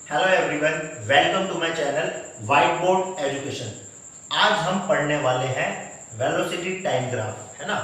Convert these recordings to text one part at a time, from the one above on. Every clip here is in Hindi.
Hello everyone, welcome to my channel white board education. आज हम पढ़ने वाले हैं वेलोसिटी टाइम ग्राफ, है ना।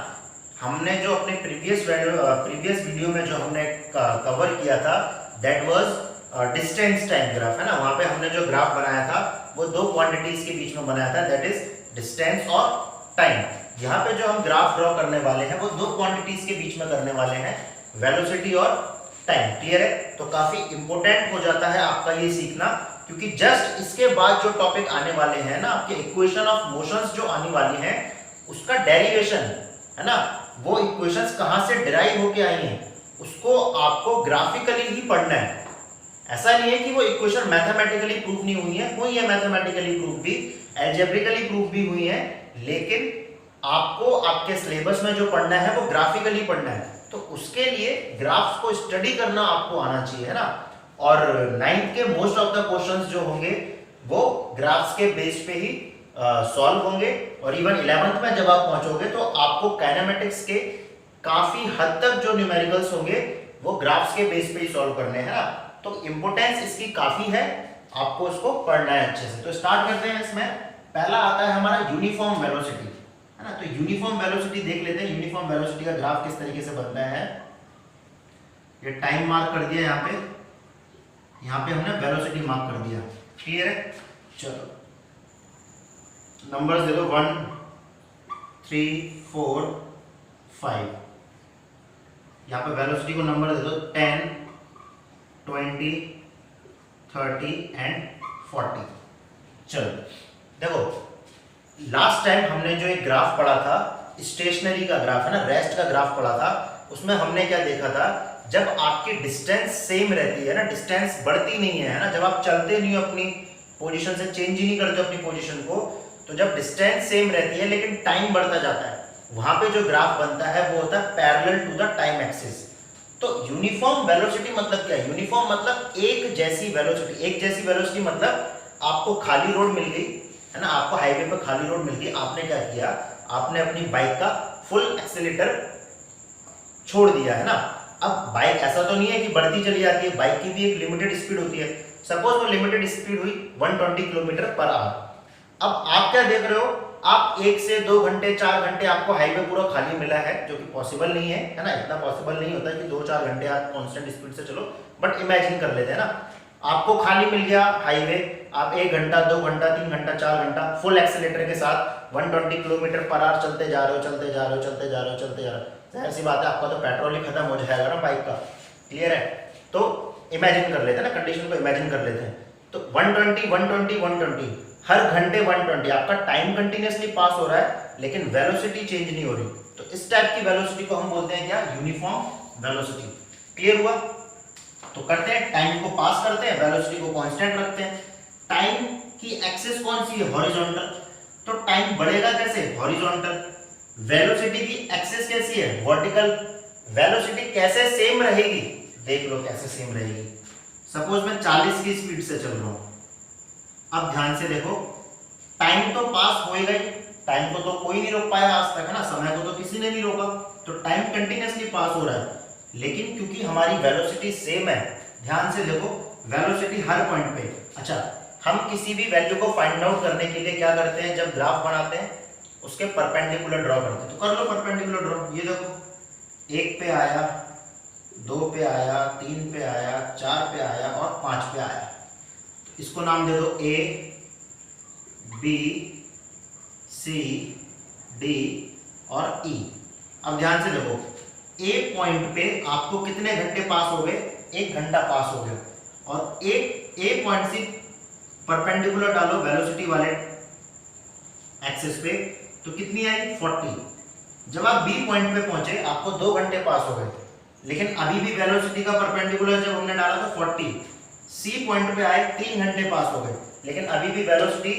हमने जो अपने प्रीवियस वीडियो में जो हमने कवर किया था that was distance time graph, है ना। वहां पे हमने जो ग्राफ बनाया था वो दो क्वांटिटीज के बीच में बनाया था, दैट इज डिस्टेंस और टाइम। यहाँ पे जो हम ग्राफ ड्रॉ करने वाले हैं वो दो क्वांटिटीज के बीच में करने वाले हैं, वेलोसिटी और टाइम। क्लियर है? तो काफी इंपॉर्टेंट हो जाता है आपका ये सीखना, क्योंकि जस्ट इसके बाद जो टॉपिक आने वाले हैं ना, आपके इक्वेशन ऑफ मोशंस जो आने वाली हैं उसका डेरिवेशन, है ना, वो इक्वेशंस कहां से डिराइव होके आई हैं उसको आपको ग्राफिकली ही पढ़ना है। ऐसा नहीं है कि वो इक्वेशन मैथमेटिकली प्रूफ नहीं हुई है मैथमेटिकली प्रूफ भी, एल्जेब्रिकली प्रूफ भी हुई है, लेकिन आपको आपके सिलेबस में जो पढ़ना है वो ग्राफिकली पढ़ना है। तो उसके लिए ग्राफ्स को स्टडी करना आपको आना चाहिए, है ना। और 9th के मोस्ट ऑफ द क्वेश्चंस जो होंगे वो ग्राफ्स के बेस पे ही सॉल्व होंगे, और इवन 11th में जब आप पहुंचोगे तो आपको काइनेमेटिक्स के काफी हद तक जो न्यूमेरिकल्स होंगे वो ग्राफ्स के बेस पे ही सॉल्व करने हैं, ना। तो इंपोर्टेंस इसकी काफी है, आपको इसको पढ़ना है अच्छे से। तो स्टार्ट करते हैं। इसमें पहला आता है हमारा यूनिफॉर्म वेलोसिटी, है ना। तो यूनिफॉर्म वेलोसिटी देख लेते हैं। यूनिफॉर्म वेलोसिटी का ग्राफ किस तरीके से बनता है। ये टाइम मार्क कर दिया यहाँ पे हमने वेलोसिटी मार्क कर दिया। क्लियर है? चलो नंबर्स दे दो 1 3 4 5। यहाँ पे वेलोसिटी को नंबर दे दो 10 20 30 एंड 40। चलो देखो, लास्ट टाइम हमने जो एक ग्राफ पढ़ा था, स्टेशनरी का ग्राफ, है ना, रेस्ट का ग्राफ पढ़ा था, उसमें हमने क्या देखा था, जब आपकी डिस्टेंस सेम रहती है ना, डिस्टेंस बढ़ती नहीं है ना, जब आप चलते नहीं हो, अपनी पोजीशन से चेंज ही नहीं करते अपनी पोजीशन को, तो जब डिस्टेंस सेम रहती है लेकिन टाइम बढ़ता जाता है, वहां पे जो ग्राफ बनता है वो होता है parallel to the time axis. तो यूनिफॉर्म वेलोसिटी मतलब क्या है? यूनिफॉर्म मतलब एक जैसी वेलोसिटी। एक जैसी वेलोसिटी मतलब आपको खाली रोड मिल गई, है ना, आपको हाईवे पर खाली रोड मिल गई, आपने क्या किया, आपने अपनी बाइक का फुल एक्सीलेटर छोड़ दिया, है ना। अब बाइक ऐसा तो नहीं है कि बढ़ती चली जाती है, बाइक की भी एक लिमिटेड स्पीड होती है। सपोज वो लिमिटेड स्पीड हुई 120 किलोमीटर पर आवर। अब आप क्या देख रहे हो, आप 1 से 2 घंटे 4 घंटे आपको हाईवे पूरा खाली मिला है, जो कि पॉसिबल नहीं है ना। इतना पॉसिबल नहीं होता कि 2-4 घंटे आप कांस्टेंट स्पीड से चलो, बट इमेजिन कर लेते हैं ना, आपको खाली मिल गया हाईवे, आप 1 घंटा 2 घंटा 3 घंटा 4 घंटा फुल एक्सीलेटर के साथ 120 किलोमीटर पर आवर चलते जा रहे हो, चलते जा रहे हो, चलते जा रहे हो, चलते जा रहे हो। जाहिर सी बात है आपका तो पेट्रोल ही खत्म हो जाएगा ना बाइक का। क्लियर है? तो इमेजिन कर लेते हैं ना, कंडीशन को इमेजिन कर लेते हैं। तो 120 120 120 हर घंटे 120, आपका टाइम कंटिन्यूसली पास हो रहा है लेकिन वेलोसिटी चेंज नहीं हो रही। तो इस टाइप की वेलोसिटी को हम बोलते हैं क्या? Uniform velocity. क्लियर हुआ? तो करते हैं, टाइम को पास करते हैं, वेलोसिटी को कांस्टेंट रखते हैं। टाइम की एक्सिस कौन सी है? हॉरिजॉन्टल। तो टाइम बढ़ेगा कैसे? हॉरिजॉन्टल। वेलोसिटी की एक्सिस कैसी है? वर्टिकल। वेलोसिटी कैसे सेम रहेगी? देख लो कैसे सेम रहेगी। सपोज मैं 40 की स्पीड से चल रहा हूं, अब ध्यान से देखो, टाइम तो पास होएगा ही, टाइम को तो कोई नहीं रोक पाया आज तक, है ना, समय को तो किसी ने नहीं रोका, तो टाइम कंटिन्यूसली पास हो रहा है। लेकिन क्योंकि हमारी वेलोसिटी सेम है, ध्यान से देखो, वेलोसिटी हर पॉइंट पे। अच्छा, हम किसी भी वैल्यू को फाइंड आउट करने के लिए क्या करते हैं, जब ग्राफ बनाते हैं उसके परपेंडिकुलर ड्रॉ करते हैं। तो कर लो परपेंडिकुलर ड्रॉ। ये देखो, 1 पे आया, 2 पे आया, 3 पे आया, 4 पे आया और 5 पे आया। इसको नाम दे दो A, B, C, D और E। अब ध्यान से देखो, A पॉइंट पे आपको कितने घंटे पास हो गए? 1 घंटा पास हो गया। और A पॉइंट से परपेंडिकुलर डालो वेलोसिटी वाले एक्सिस पे, तो कितनी आई? 40। जब आप B पॉइंट पे पहुंचे आपको 2 घंटे पास हो गए, लेकिन अभी भी वेलोसिटी का परपेंडिकुलर जब हमने डाला तो 40। C पॉइंट पे आए 3 घंटे पास हो गए, लेकिन अभी भी वेलोसिटी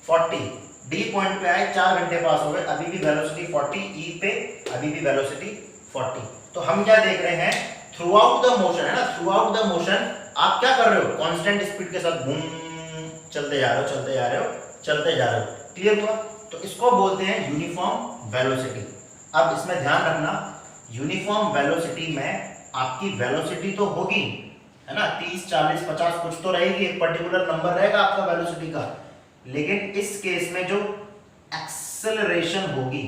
40। D पॉइंट पे आए 4 घंटे पास हो गए, अभी भी वेलोसिटी 40। E पे अभी भी वेलोसिटी 40। तो हम क्या देख रहे हैं, थ्रू आउट द मोशन, है ना, थ्रू आउट द मोशन आप क्या कर रहे हो? कांस्टेंट स्पीड के साथ घूम चलते जा रहे हो, चलते जा रहे हो, चलते जा रहे हो। क्लियर हुआ? तो इसको बोलते हैं यूनिफॉर्म वेलोसिटी। अब इसमें ध्यान रखना, यूनिफॉर्म वेलोसिटी में आपकी वेलोसिटी तो होगी है ना, 30, 40, 50 कुछ तो रहेगी, एक पर्टिकुलर नंबर रहेगा आपका वेलोसिटी का। लेकिन इस केस में जो एक्सेलरेशन होगी,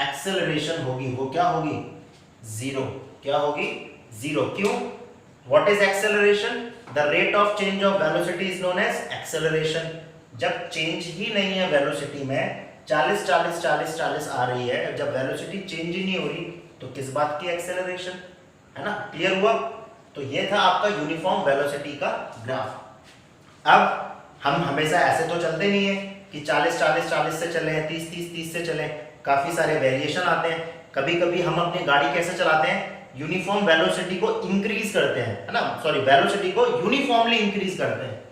एक्सेलरेशन होगी वो क्या होगी, जीरो। क्या होगी, जीरो। क्यों? What is acceleration? The rate of change of velocity is known as acceleration. जब चेंज ही नहीं है वेलोसिटी में, 40 40 40 40 आ रही है, जब वेलोसिटी चेंज ही नहीं हो रही तो किस बात की एक्सेलरेशन, है ना। क्लियर हुआ? तो ये था आपका यूनिफॉर्म वेलोसिटी का ग्राफ। अब हम हमेशा ऐसे तो चलते नहीं है कि 40 40 40 से चले, 30 30 30 से चले, काफी सारे वेरिएशन आते हैं। कभी कभी हम अपनी गाड़ी कैसे चलाते हैं, यूनिफॉर्म वेलोसिटी को इंक्रीज करते हैं, है ना, सॉरी वेलोसिटी को यूनिफॉर्मली इंक्रीज करते हैं।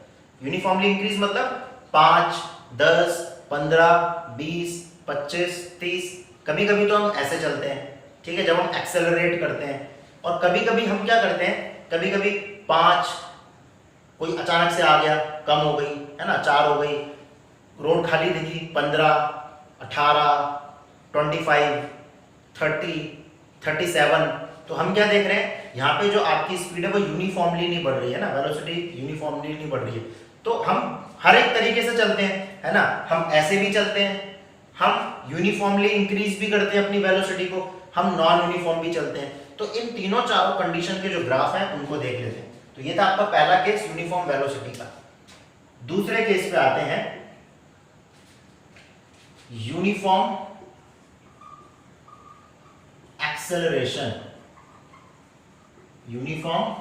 यूनिफॉर्मली इंक्रीज मतलब 5 10 15 20 25 30, कभी कभी तो हम ऐसे चलते हैं, ठीक है, जब हम एक्सेलरेट करते हैं। और कभी कभी हम क्या करते हैं, कभी कभी 5 कोई अचानक से आ गया, कम हो गई, है ना, 4 हो गई, रोड खाली दिखी, 15 18 25 30 37, तो हम क्या देख रहे हैं, यहाँ पे जो आपकी स्पीड है वो यूनिफॉर्मली नहीं बढ़ रही है ना, वेलोसिटी यूनिफॉर्मली नहीं बढ़ रही है। तो हम हर एक तरीके से चलते हैं, है ना, हम ऐसे भी चलते हैं, हम यूनिफॉर्मली इंक्रीज भी करते हैं अपनी वेलोसिटी को, हम नॉन यूनिफॉर्म भी चलते हैं। तो इन तीनों चारों कंडीशन के जो ग्राफ हैं उनको देख लेते हैं। तो ये था आपका पहला केस यूनिफॉर्म वेलोसिटी का। दूसरे केस पे आते हैं, यूनिफॉर्म एक्सेलरेशन। Uniform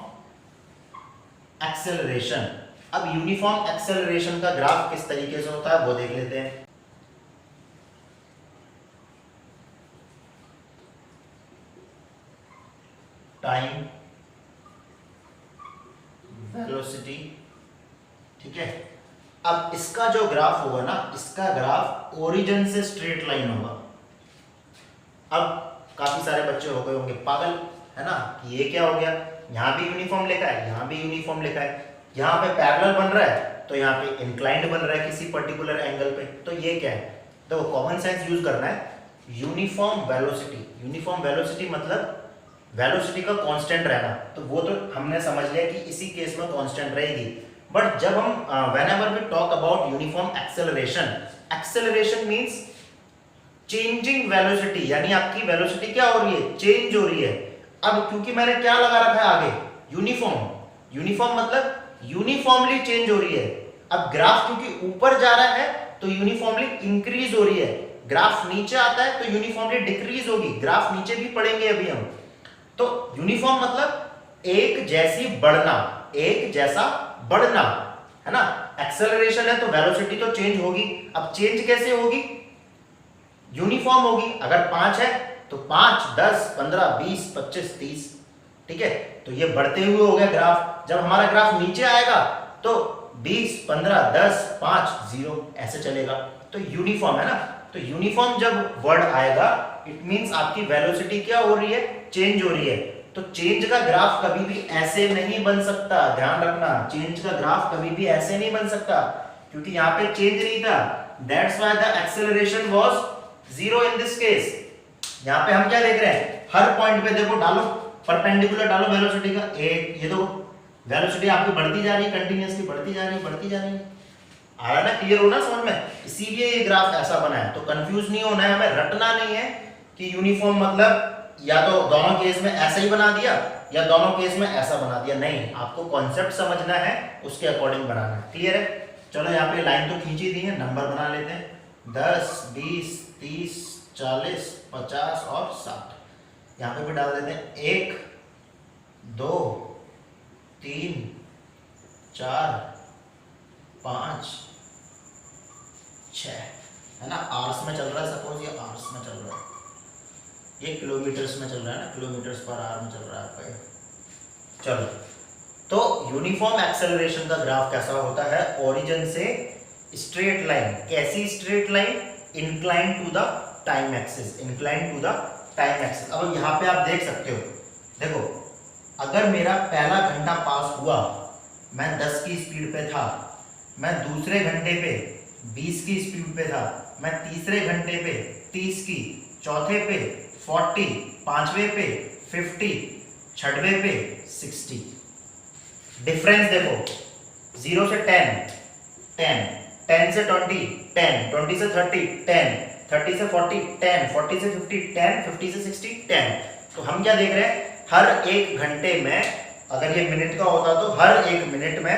acceleration. अब यूनिफॉर्म एक्सेलरेशन का ग्राफ किस तरीके से होता है वो देख लेते हैं। टाइम, वेलोसिटी, ठीक है। अब इसका जो ग्राफ होगा ना, इसका ग्राफ ओरिजिन से स्ट्रेट लाइन होगा। अब काफी सारे बच्चे हो गए होंगे पागल, है ना, कि ये क्या हो गया, यहाँ भी यूनिफॉर्म लिखा है, यहाँ भी यूनिफॉर्म लिखा है, यहाँ पे पैरेलल बन रहा है तो यहाँ पे इंक्लाइंड बन रहा है किसी पर्टिकुलर एंगल पे, तो ये क्या है, तो कॉमन सेंस यूज करना है। यूनिफॉर्म वेलोसिटी, यूनिफॉर्म वेलोसिटी मतलब वेलोसिटी का कांस्टेंट रहना, तो वो तो हमने समझ लिया कि इसी केस में कांस्टेंट रहेगी। बट जब हम whenever we talk about uniform acceleration, acceleration means changing velocity, यानी आपकी वेलोसिटी क्या हो रही है, चेंज हो रही है। अब क्योंकि मैंने क्या लगा रखा है आगे, यूनिफॉर्म, यूनिफॉर्म मतलब यूनिफॉर्मली चेंज हो रही है। अब ग्राफ क्योंकि ऊपर जा रहा है तो यूनिफॉर्मली इंक्रीज हो रही है, ग्राफ नीचे आता है तो यूनिफॉर्मली डिक्रीज होगी, ग्राफ नीचे भी पढ़ेंगे अभी हम। तो यूनिफॉर्म मतलब एक जैसी बढ़ना, एक जैसा बढ़ना, है ना। एक्सेलरेशन है तो वेलोसिटी तो चेंज होगी। अब चेंज कैसे होगी, यूनिफॉर्म होगी। अगर 5 है तो 5 10 15 20 25 30, ठीक है, तो ये बढ़ते हुए हो गया ग्राफ। जब हमारा ग्राफ नीचे आएगा तो 20 15 10 5 0 ऐसे चलेगा, तो यूनिफॉर्म है ना। तो यूनिफॉर्म जब वर्ड आएगा इट मींस आपकी वेलोसिटी क्या हो रही है, चेंज हो रही है। तो चेंज का ग्राफ कभी भी ऐसे नहीं बन सकता, ध्यान रखना, चेंज का ग्राफ कभी भी ऐसे नहीं बन सकता क्योंकि यहाँ पे चेंज नहीं था। That's why the acceleration was 0 in this case. यहाँ पे हम क्या देख रहे हैं, हर पॉइंट पे देखो, डालो परपेंडिकुलर डालो वेलोसिटी का, एक ये दो वेलोसिटी आपकी बढ़ती जा रही है, कंटिन्यूअसली बढ़ती जा रही है, बढ़ती जा रही है। आ रहा है ना, क्लियर होना समझ में, इसीलिए ये ग्राफ ऐसा बना है। तो कंफ्यूज नहीं होना है, हमें रटना नहीं है कि यूनिफॉर्म मतलब या तो दोनों केस में ऐसा ही बना दिया या दोनों केस में ऐसा बना दिया, नहीं, आपको कॉन्सेप्ट समझना है, उसके अकॉर्डिंग बनाना है। क्लियर है? चलो यहाँ पे लाइन तो खींची दी है, नंबर बना लेते हैं, 10 20 30 40 50 और 60। यहाँ पे भी डाल देते हैं 1 2 3 4 5 6, है ना। आवर्स में चल रहा है, सपोज ये आवर्स में चल रहा है, ये किलोमीटर्स में चल रहा है ना, किलोमीटर्स पर आवर में चल रहा है आपका ये। चलो, तो यूनिफॉर्म एक्सेलरेशन का ग्राफ कैसा होता है, ओरिजिन से स्ट्रेट लाइन। कैसी straight line, incline to the time axis, incline to the time axis. अब यहाँ पे आप देख सकते हो, देखो अगर मेरा पहला घंटा पास हुआ, मैं 10 की स्पीड पे था, मैं दूसरे घंटे पे 20 की स्पीड पे था, मैं तीसरे घंटे पे 30 की, चौथे पे 40, पांचवे पे 50, छठवें पे 60। डिफरेंस देखो, 0 से 10 10, 10 से 20 10, 20 से 30 10, 30 से 40 10, 40 से 50 10, 50 से 60 10। तो हम क्या देख रहे हैं, हर एक घंटे में, अगर ये मिनट का होता तो हर एक मिनट में,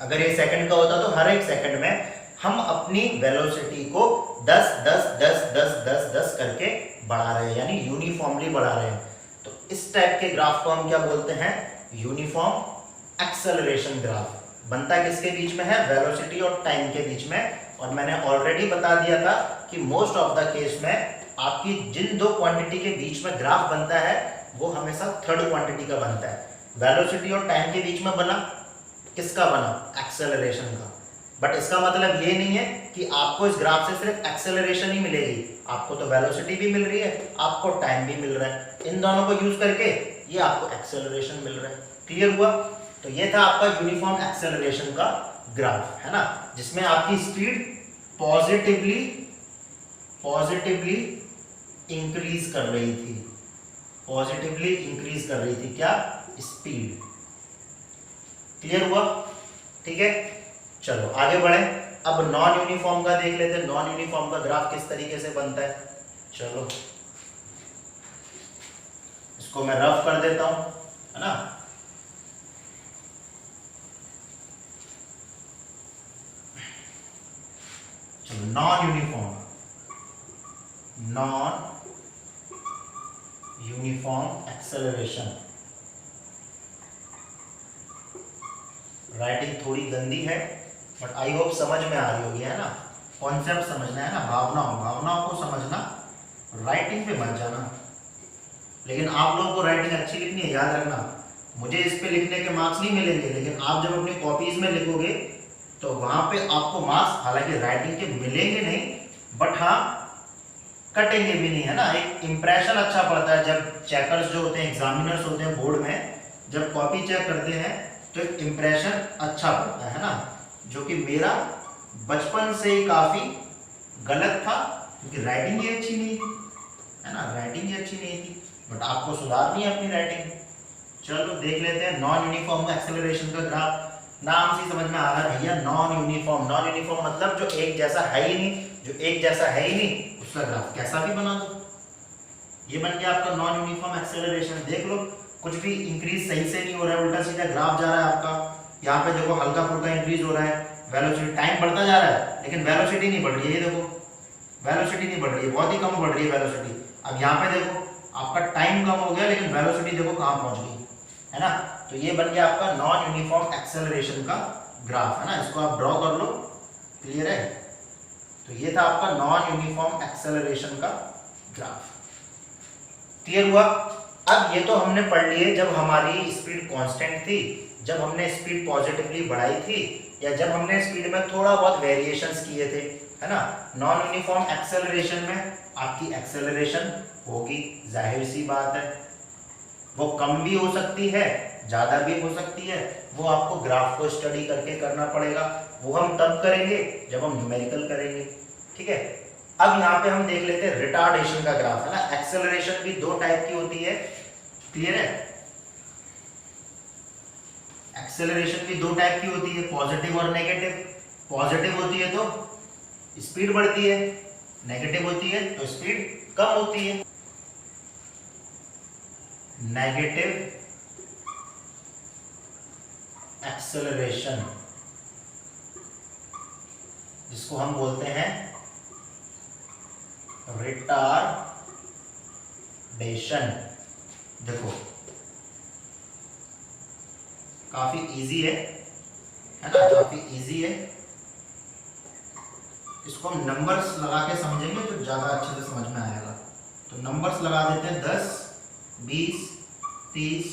अगर ये सेकंड का होता तो हर एक सेकंड में हम अपनी वेलोसिटी को 10 10 10 10 10 10 करके बढ़ा रहे हैं, यानी यूनिफॉर्मली बढ़ा रहे हैं। तो इस टाइप के ग्राफ को हम क्या बोलते हैं, यूनिफॉर्म एक्सेलरेशन ग्राफ। बनता किसके बीच में है, वेलोसिटी और टाइम के बीच में। और मैंने ऑलरेडी बता दिया था कि मोस्ट ऑफ द केस में आपकी जिन दो क्वांटिटी के बीच में ग्राफ बनता है वो हमेशा थर्ड क्वांटिटी का बनता है। वेलोसिटी और टाइम के बीच में बना, किसका बना, एक्सेलरेशन का। बट इसका मतलब ये नहीं है कि आपको इस ग्राफ से सिर्फ एक्सेलरेशन ही मिलेगी, आपको तो वेलोसिटी भी मिल रही है, आपको टाइम भी मिल रहा है। इन दोनों को यूज करके ये आपको एक्सेलरेशन मिल रहा है। क्लियर हुआ? तो ये था आपका यूनिफॉर्म एक्सेलरेशन का ग्राफ, है ना, जिसमें आपकी स्पीड पॉजिटिवली इंक्रीज कर रही थी, पॉजिटिवली इंक्रीज कर रही थी क्या, स्पीड। क्लियर हुआ? ठीक है, चलो आगे बढ़े। अब नॉन यूनिफॉर्म का देख लेते हैं, नॉन यूनिफॉर्म का ग्राफ किस तरीके से बनता है। चलो इसको मैं रफ कर देता हूं, है ना। चलो नॉन यूनिफॉर्म एक्सेलरेशन। राइटिंग थोड़ी गंदी है बट आई होप समझ में आ रही होगी, है ना। कॉन्सेप्ट समझना है ना, भावनाओं को समझना, राइटिंग पे मत जाना। लेकिन आप लोगों को राइटिंग अच्छी लिखनी है, याद रखना। मुझे इस पे लिखने के मार्क्स नहीं मिलेंगे, लेकिन आप जब अपनी कॉपीज में लिखोगे तो वहां पे आपको मार्क्स हालांकि राइटिंग के मिलेंगे नहीं, बट हाँ कटेंगे भी नहीं, है ना। एक इंप्रेशन अच्छा पड़ता है जब चेकर्स जो होते हैं, एग्जामिनर्स होते हैं बोर्ड में, जब कॉपी चेक करते हैं तो एक इंप्रेशन अच्छा पड़ता है ना, जो कि मेरा बचपन से ही काफी गलत था, क्योंकि राइटिंग ही अच्छी नहीं थी, है ना, राइटिंग ही अच्छी नहीं थी। बट आपको सुधारनी है अपनी राइटिंग। चलो देख लेते हैं नॉन यूनिफॉर्म एक्सेलरेशन का ग्राफ। नाम से समझ में आ रहा है भैया, नॉन यूनिफॉर्म। नॉन यूनिफॉर्म मतलब जो एक जैसा है ही नहीं, जो एक जैसा है ही नहीं उसका ग्राफ कैसा भी बना दो। ये बन गया आपका नॉन यूनिफॉर्म एक्सेलरेशन। देख लो कुछ भी इंक्रीज सही से नहीं हो रहा है, उल्टा सीधा ग्राफ जा रहा है आपका। यहाँ पे देखो हल्का फुल्का इंक्रीज हो रहा है, वेलोसिटी, टाइम बढ़ता जा रहा है लेकिन वेलोसिटी नहीं बढ़ रही है। ये देखो वेलोसिटी नहीं बढ़ रही है, बहुत ही कम बढ़ रही है वेलोसिटी। अब यहाँ पे देखो आपका टाइम कम हो गया लेकिन वेलोसिटी देखो कहाँ पहुंच गई, है ना। तो ये बन गया आपका नॉन यूनिफॉर्म एक्सेलरेशन का ग्राफ, है ना। इसको आप ड्रॉ कर लो, क्लियर है। तो ये था आपका नॉन यूनिफॉर्म एक्सेलरेशन का ग्राफ। क्लियर हुआ? अब ये तो हमने पढ़ लिए जब हमारी स्पीड कांस्टेंट थी, जब हमने स्पीड पॉजिटिवली बढ़ाई थी, या जब हमने स्पीड में थोड़ा बहुत वेरिएशंस किए थे, है ना। नॉन यूनिफॉर्म एक्सेलरेशन में आपकी एक्सेलरेशन होगी, जाहिर सी बात है। वो कम भी हो सकती है, ज्यादा भी हो सकती है, वो आपको ग्राफ को स्टडी करके करना पड़ेगा। वो हम तब करेंगे जब हम न्यूमेरिकल करेंगे, ठीक है। अब यहाँ पे हम देख लेते हैं रिटार्डेशन का ग्राफ, है ना। एक्सेलरेशन भी दो टाइप की होती है, क्लियर है। एक्सेलरेशन भी दो टाइप की होती है, पॉजिटिव और नेगेटिव। पॉजिटिव होती है तो स्पीड बढ़ती है, नेगेटिव होती है तो स्पीड कम होती है। नेगेटिव एक्सेलरेशन, जिसको हम बोलते हैं रिटार्डेशन। देखो काफी इजी है ना, काफी इजी है। इसको हम नंबर्स लगा के समझेंगे तो ज्यादा अच्छे से समझ में आएगा। तो नंबर्स लगा देते हैं 10 20 30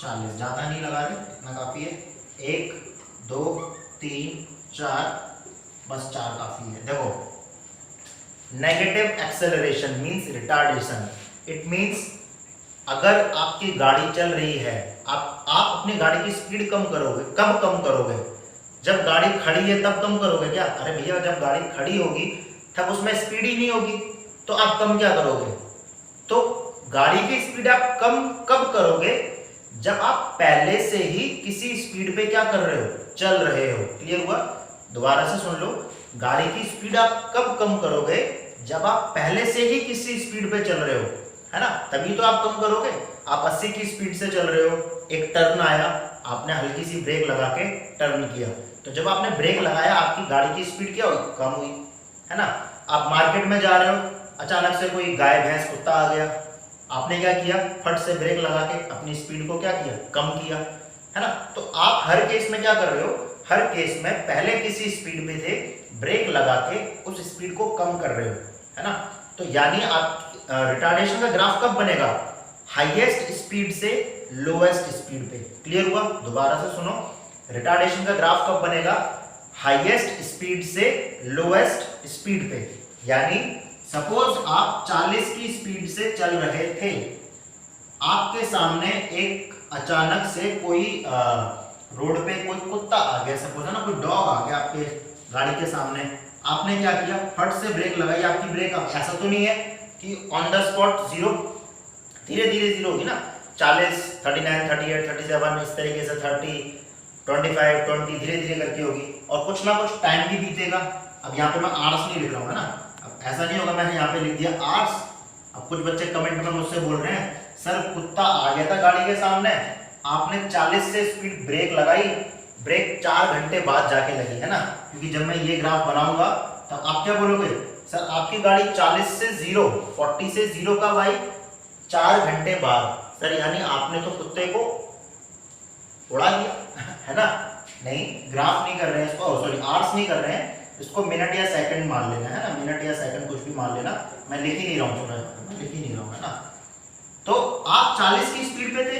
40, ज्यादा नहीं लगा रहे, इतना काफी है। 1 2 3 4, बस 4 काफी है। देखो negative acceleration means retardation. It means अगर आपकी गाड़ी चल रही है, आप अपनी गाड़ी की स्पीड कम करोगे। कब कम करोगे? जब गाड़ी खड़ी है तब कम करोगे क्या? अरे भैया जब गाड़ी खड़ी होगी तब उसमें स्पीड ही नहीं होगी, तो आप कम क्या करोगे? तो गाड़ी की स्पीड आप कम कब करोगे, जब आप पहले से ही किसी स्पीड पे क्या कर रहे हो, चल रहे हो। क्लियर हुआ? दोबारा से सुन लो, गाड़ी की स्पीड आप कब कम करोगे, जब आप पहले से ही किसी स्पीड पे चल रहे हो, है ना, तभी तो आप कम करोगे। आप 80 की स्पीड से चल रहे हो, एक टर्न आया, आपने हल्की सी ब्रेक लगा के टर्न किया, तो जब आपने ब्रेक लगाया आपकी गाड़ी की स्पीड क्या हुई, कम हुई, है ना। आप मार्केट में जा रहे हो, अचानक से कोई गाय भैंस कुत्ता आ गया, आपने क्या किया, फट से ब्रेक लगा के अपनी स्पीड को क्या किया, कम किया, है ना। तो आप हर केस में क्या कर रहे हो, हर केस में पहले किसी स्पीड में थे, ब्रेक लगा के उस स्पीड को कम कर रहे हो, है ना। तो यानी आप रिटार्डेशन का ग्राफ कब बनेगा, हाईएस्ट स्पीड से लोएस्ट स्पीड पे। क्लियर हुआ? दोबारा से सुनो, रिटार्डेशन का ग्राफ कब बनेगा, हाईएस्ट स्पीड से लोएस्ट स्पीड पे। यानी सपोज आप 40 की स्पीड से चल रहे थे, आपके सामने एक अचानक से कोई रोड पे कोई कुत्ता आ गया, सपोज है ना, कोई डॉग आ गया आपके गाड़ी के सामने, आपने क्या किया, फट से ब्रेक लगाई, आपकी ब्रेक ऐसा तो नहीं है कि ऑन द स्पॉट जीरो, धीरे धीरे जीरो होगी ना, 40, 39, 38, 37 इस तरीके से 30, 25, 20 धीरे धीरे करके होगी, और कुछ ना कुछ टाइम भी बीतेगा। अब यहाँ पे मैं आर्स नहीं लिख रहा हूँ, है ना, अब ऐसा नहीं होगा मैंने यहाँ पे लिख दिया आर्स। अब कुछ बच्चे कमेंट में मुझसे बोल रहे हैं सर कुत्ता आ गया था गाड़ी के सामने, आपने 40 से स्पीड ब्रेक लगाई, ब्रेक 4 घंटे बाद जाके लगी, है ना, क्योंकि जब मैं ये ग्राफ बनाऊंगा तब आप क्या बोलोगे, सर आपकी गाड़ी 40 से 0, 40 से 0 का भाई 4 घंटे बाद, सर यानी आपने तो कुत्ते को उड़ा दिया, है ना। नहीं, ग्राफ नहीं कर रहे हैं इसको, सॉरी आर्स नहीं कर रहे हैं इसको, मिनट या सेकंड मान लेना, है ना, मिनट या सेकंड कुछ भी मान लेना, मैं लिख ही नहीं रहा हूँ, मैं लिख ही नहीं रहा हूँ, है ना। तो आप 40 की स्पीड पे थे,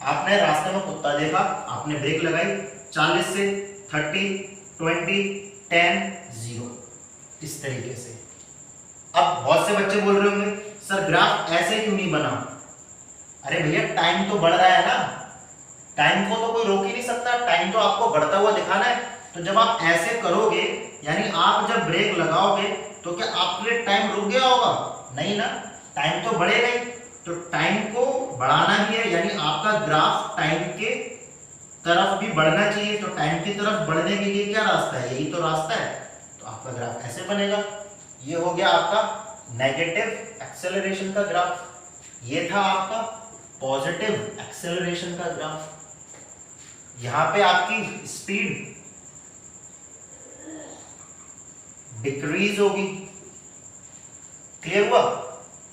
आपने रास्ते में कुत्ता देखा, आपने ब्रेक लगाई, 40 से 30, 20, 10, 0 इस तरीके से। अब बहुत से बच्चे बोल रहे होंगे सर ग्राफ ऐसे क्यों नहीं बना, अरे भैया टाइम तो बढ़ रहा है ना, टाइम को तो कोई रोक ही नहीं सकता, टाइम तो आपको बढ़ता हुआ दिखाना है। तो जब आप ऐसे करोगे, यानी आप जब ब्रेक लगाओगे तो क्या आपके लिए टाइम रुक गया होगा, नहीं ना, टाइम तो बढ़ेगा ही। तो टाइम को बढ़ाना भी है, यानी आपका ग्राफ टाइम के तरफ भी बढ़ना चाहिए। तो टाइम की तरफ बढ़ने के लिए क्या रास्ता है, यही तो रास्ता है। तो आपका ग्राफ ऐसे बनेगा। ये हो गया आपका नेगेटिव एक्सेलरेशन का ग्राफ, ये था आपका पॉजिटिव एक्सेलरेशन का ग्राफ। यहां पे आपकी स्पीड डिक्रीज होगी। क्लियर हुआ?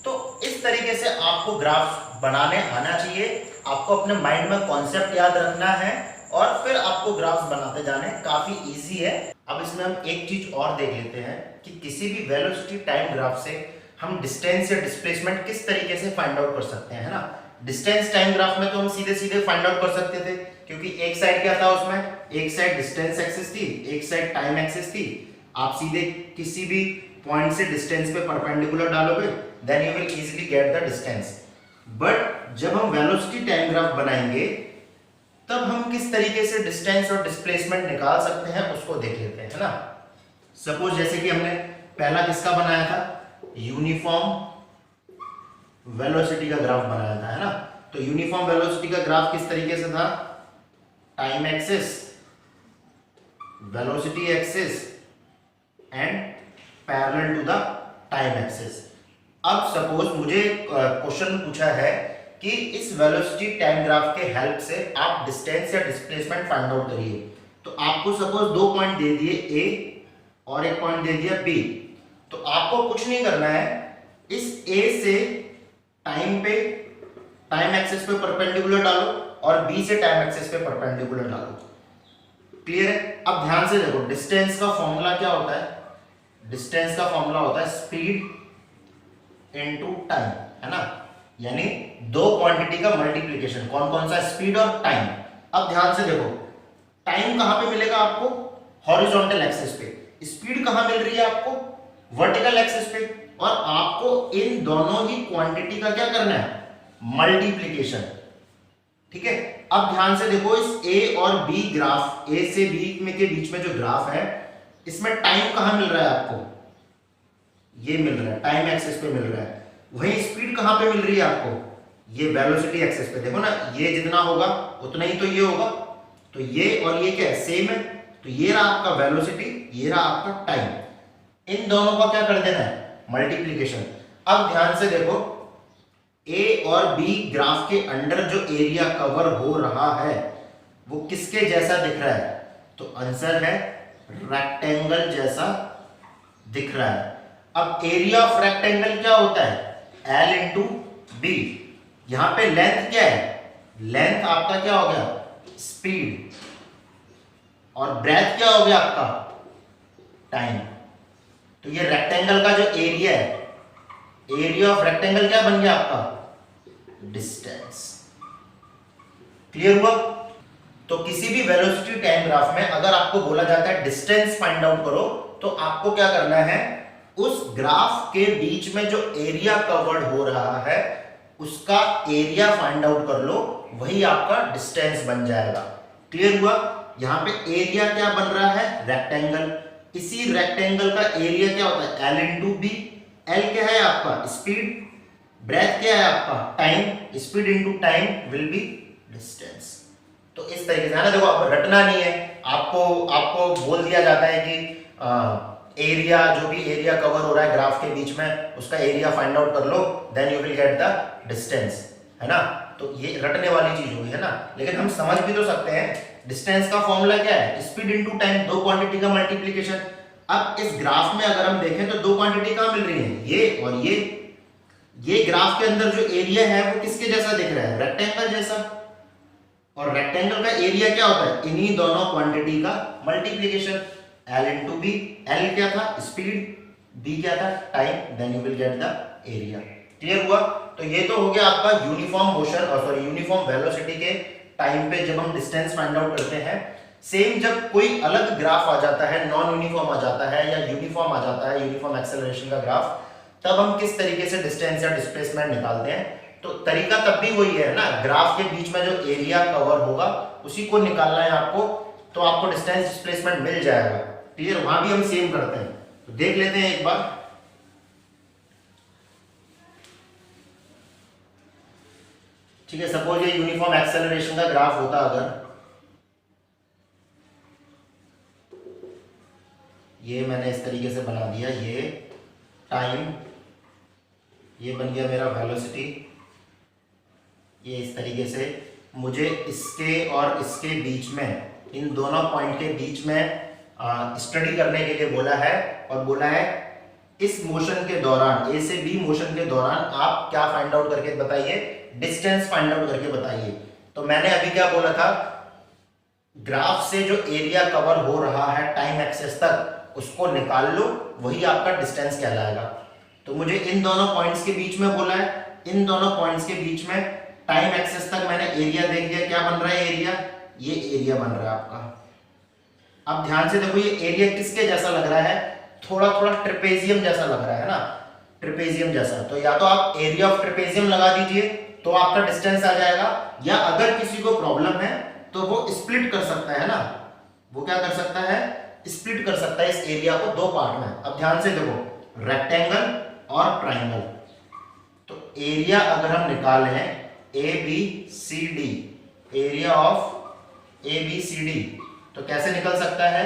तो इस तरीके से आपको ग्राफ बनाने आना चाहिए, आपको अपने माइंड में कॉन्सेप्ट याद रखना है और फिर आपको ग्राफ्स बनाते जाने, काफी इजी है। अब इसमें हम एक चीज और देख लेते हैं कि किसी भी वेलोसिटी टाइम ग्राफ से हम डिस्टेंस या डिस्प्लेसमेंट किस तरीके से फाइंड आउट कर सकते हैं, है ना। डिस्टेंस टाइम ग्राफ में तो हम सीधे सीधे फाइंड आउट कर सकते थे, क्योंकि एक साइड क्या था उसमें, एक साइड डिस्टेंस एक्सिस थी, एक साइड टाइम एक्सिस थी। आप सीधे किसी भी पॉइंट से डिस्टेंस पे परपेंडिकुलर डालोगे, then you will easily get the distance. But जब हम वेलोसिटी टाइम ग्राफ बनाएंगे तब हम किस तरीके से डिस्टेंस और डिस्प्लेसमेंट निकाल सकते हैं उसको देख लेते हैं, है ना। सपोज जैसे कि हमने पहला किसका बनाया था, यूनिफॉर्म वेलोसिटी का ग्राफ बनाया था, है ना। तो यूनिफॉर्म वेलोसिटी का ग्राफ किस तरीके से था, time axis, velocity axis and parallel to the time axis. अब सपोज मुझे क्वेश्चन पूछा है कि इस वेलोसिटी टाइम ग्राफ के हेल्प से आप डिस्टेंस या डिस्प्लेसमेंट फाइंड आउट करिए। तो आपको सपोज 2 पॉइंट दे दिए ए और एक पॉइंट दे दिया बी। तो आपको कुछ नहीं करना है, इस ए से टाइम पे, टाइम एक्सिस पे परपेंडिकुलर डालो और बी से टाइम एक्सिस पे परपेंडिकुलर डालो। क्लियर है? अब ध्यान से देखो, डिस्टेंस का फॉर्मूला क्या होता है, डिस्टेंस का फॉर्मूला होता है स्पीड इनटू टाइम, है ना। यानी दो क्वांटिटी का मल्टीप्लिकेशन, कौन कौन सा, स्पीड और टाइम। अब ध्यान से देखो, टाइम कहां पे मिलेगा आपको, हॉरिजॉन्टल एक्सिस पे। स्पीड कहां मिल रही है आपको, वर्टिकल एक्सिस पे। और आपको इन दोनों ही क्वांटिटी का क्या करना है, मल्टीप्लिकेशन। ठीक है। अब ध्यान से देखो, इस ए और बी ग्राफ, ए से बी में के बीच में जो ग्राफ है, इसमें टाइम कहां मिल रहा है आपको, ये मिल रहा है, टाइम एक्सिस पे मिल रहा है। वही स्पीड कहाँ पे मिल रही है आपको, ये वेलोसिटी एक्सेस पे। देखो ना, ये जितना होगा उतना ही तो ये होगा, तो ये और ये क्या है, सेम है। तो ये रहा आपका वेलोसिटी, ये रहा आपका टाइम। इन दोनों का क्या कर देना है, मल्टीप्लीकेशन। अब ध्यान से देखो, ए और बी ग्राफ के अंडर जो एरिया कवर हो रहा है वो किसके जैसा दिख रहा है, तो आंसर है रेक्टेंगल जैसा दिख रहा है। अब एरिया ऑफ रेक्टेंगल क्या होता है, L इंटू बी। यहां पे लेंथ क्या है, लेंथ आपका क्या हो गया, स्पीड, और ब्रेथ क्या हो गया आपका, टाइम। तो ये रेक्टेंगल का जो एरिया है, एरिया ऑफ रेक्टेंगल क्या बन गया आपका, डिस्टेंस। क्लियर हुआ। तो किसी भी वेलोसिटी टाइम ग्राफ में अगर आपको बोला जाता है डिस्टेंस फाइंड आउट करो, तो आपको क्या करना है, उस ग्राफ के बीच में जो एरिया कवर्ड हो रहा है उसका एरिया फाइंड आउट कर लो, वही आपका डिस्टेंस बन जाएगा। क्लियर हुआ। यहां पे एरिया क्या बन रहा है, रेक्टेंगल। इसी रेक्टेंगल का एरिया क्या होता है, L इंटू बी। L क्या है आपका, स्पीड। ब्रेथ क्या है आपका, time. Speed into time will be distance. तो इस तरीके से है ना। देखो, अब रटना नहीं है आपको, आपको बोल दिया जाता है कि एरिया, जो भी एरिया कवर हो रहा है ग्राफ के बीच में, उसका एरिया फाइंड आउट कर लो, then you will get the distance, है ना। तो ये रटने वाली चीज होगी, है ना। लेकिन हम समझ भी तो सकते हैं, डिस्टेंस का फॉर्मूला क्या है, स्पीड इंटू टाइम, दो क्वांटिटी का मल्टीप्लीकेशन। अब इस ग्राफ में अगर हम देखें तो दो क्वांटिटी कहां मिल रही है, ये और ये ग्राफ के अंदर जो एरिया है वो किसके जैसा दिख रहा है, रेक्टेंगल जैसा। और रेक्टेंगल का एरिया क्या होता है, इन्हीं दोनों क्वांटिटी का multiplication. L into B. L क्या था, स्पीड, B क्या था, time, then you will get the area. Clear हुआ। तो ये तो हो गया आपका यूनिफॉर्म मोशन, और सॉरी यूनिफॉर्म वेलोसिटी के टाइम पे जब हम डिस्टेंस फाइंड आउट करते हैं। सेम जब कोई अलग ग्राफ आ जाता है, नॉन यूनिफॉर्म आ जाता है या यूनिफॉर्म आ जाता है, यूनिफॉर्म एक्सेलरेशन का ग्राफ, तब हम किस तरीके से डिस्टेंस या डिस्प्लेसमेंट निकालते हैं। तो तरीका तब भी वही है ना, ग्राफ के बीच में जो एरिया कवर होगा उसी को निकालना है आपको, तो आपको डिस्टेंस डिस्प्लेसमेंट मिल जाएगा। क्लियर। वहां भी हम सेम करते हैं, तो देख लेते हैं एक बार। ठीक है, सपोज ये यूनिफॉर्म एक्सेलरेशन का ग्राफ होता, अगर ये मैंने इस तरीके से बना दिया, ये टाइम, ये बन गया मेरा वेलोसिटी, ये इस तरीके से मुझे इसके और इसके बीच में, इन दोनों पॉइंट के बीच में स्टडी करने के लिए बोला है, और बोला है इस मोशन के दौरान, ए से बी मोशन के दौरान आप क्या फाइंड आउट करके बताइए, डिस्टेंस फाइंड आउट करके बताइए। तो मैंने अभी क्या बोला था, ग्राफ से जो एरिया कवर हो रहा है टाइम एक्सेस तक, उसको निकाल लो, वही आपका डिस्टेंस कहलाएगा। तो मुझे इन दोनों पॉइंट्स के बीच में बोला है, इन दोनों पॉइंट्स के बीच में टाइम एक्सेस तक मैंने एरिया देख लिया, क्या बन रहा है एरिया, ये एरिया बन रहा है आपका। अब ध्यान से देखो, ये एरिया किसके जैसा लग रहा है, थोड़ा थोड़ा ट्रेपेजियम जैसा लग रहा है ना, ट्रेपेजियम जैसा। तो या तो आप एरिया ऑफ ट्रेपेजियम लगा दीजिए तो आपका डिस्टेंस आ जाएगा, या अगर किसी को प्रॉब्लम है तो वो स्प्लिट कर सकता है ना, वो क्या कर सकता है, स्प्लिट कर सकता है इस एरिया को दो पार्ट में। अब ध्यान से देखो, रेक्टेंगल और ट्राइंगल, तो एरिया अगर हम निकालें A B C D, area of A B C D, तो कैसे निकल सकता है,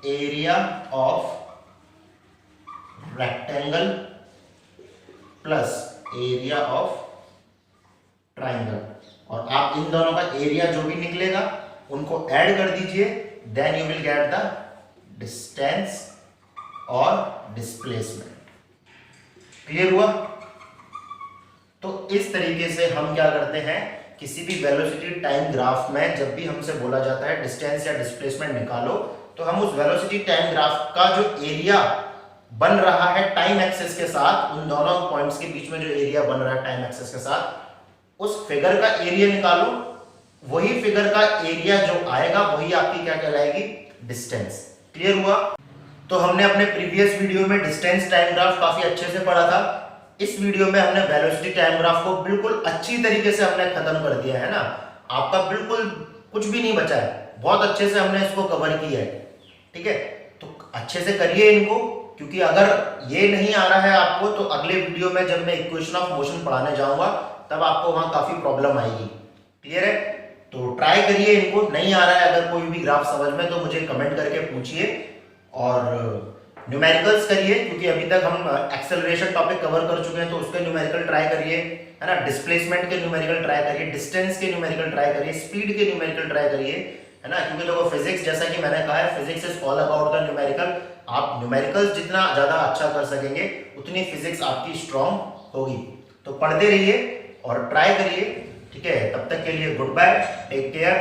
area of rectangle plus area of triangle. और आप इन दोनों का एरिया जो भी निकलेगा उनको ऐड कर दीजिए, then you will get the distance और डिस्प्लेसमेंट। क्लियर हुआ। तो इस तरीके से हम क्या करते हैं, किसी भी वेलोसिटी टाइम ग्राफ में जब भी हमसे बोला जाता है डिस्टेंस या डिस्प्लेसमेंट निकालो, तो हम उस वेलोसिटी टाइम ग्राफ का जो एरिया बन रहा है टाइम एक्सेस के साथ, उन दोनों पॉइंट्स के बीच में जो एरिया बन रहा है टाइम एक्सेस के साथ, उस फिगर का एरिया निकालो, वही फिगर का एरिया जो आएगा वही आपकी क्या कहलाएगी, डिस्टेंस। क्लियर हुआ। तो हमने अपने प्रीवियस वीडियो में डिस्टेंस टाइम ग्राफ काफी अच्छे से पढ़ा था। इस वीडियो में हमने वेलोसिटी टाइम ग्राफ को बिल्कुल अच्छी तरीके से हमने खत्म कर दिया है ना, आपका बिल्कुल कुछ भी नहीं बचा है, बहुत अच्छे से हमने इसको कवर किया है। ठीक है, तो अच्छे से करिए इनको, क्योंकि अगर ये नहीं आ रहा है आपको तो अगले वीडियो में जब मैं इक्वेशन ऑफ मोशन पढ़ाने जाऊंगा तब आपको वहां काफी प्रॉब्लम आएगी। क्लियर है? तो ट्राई करिए इनको। नहीं आ रहा है अगर कोई भी ग्राफ समझ में तो मुझे कमेंट करके पूछिए, और न्यूमेरिकल्स करिए, क्योंकि अभी तक हम एक्सेलरेशन टॉपिक कवर कर चुके हैं तो उसके न्यूमेरिकल ट्राई करिए, है ना। डिस्प्लेसमेंट के न्यूमेरिकल ट्राई करिए, डिस्टेंस के न्यूमेरिकल ट्राई करिए, स्पीड के न्यूमेरिकल ट्राई करिए, है ना। क्योंकि देखो फिजिक्स, जैसा कि मैंने कहा है, physics is all about the numerical. आप न्यूमेरिकल्स जितना ज्यादा अच्छा कर सकेंगे उतनी फिजिक्स आपकी स्ट्रांग होगी। तो पढ़ते रहिए और ट्राई करिए, ठीक है। तब तक के लिए गुड बाय, टेक केयर,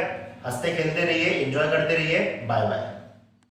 हंसते खेलते रहिए, एंजॉय करते रहिए, बाय बाय।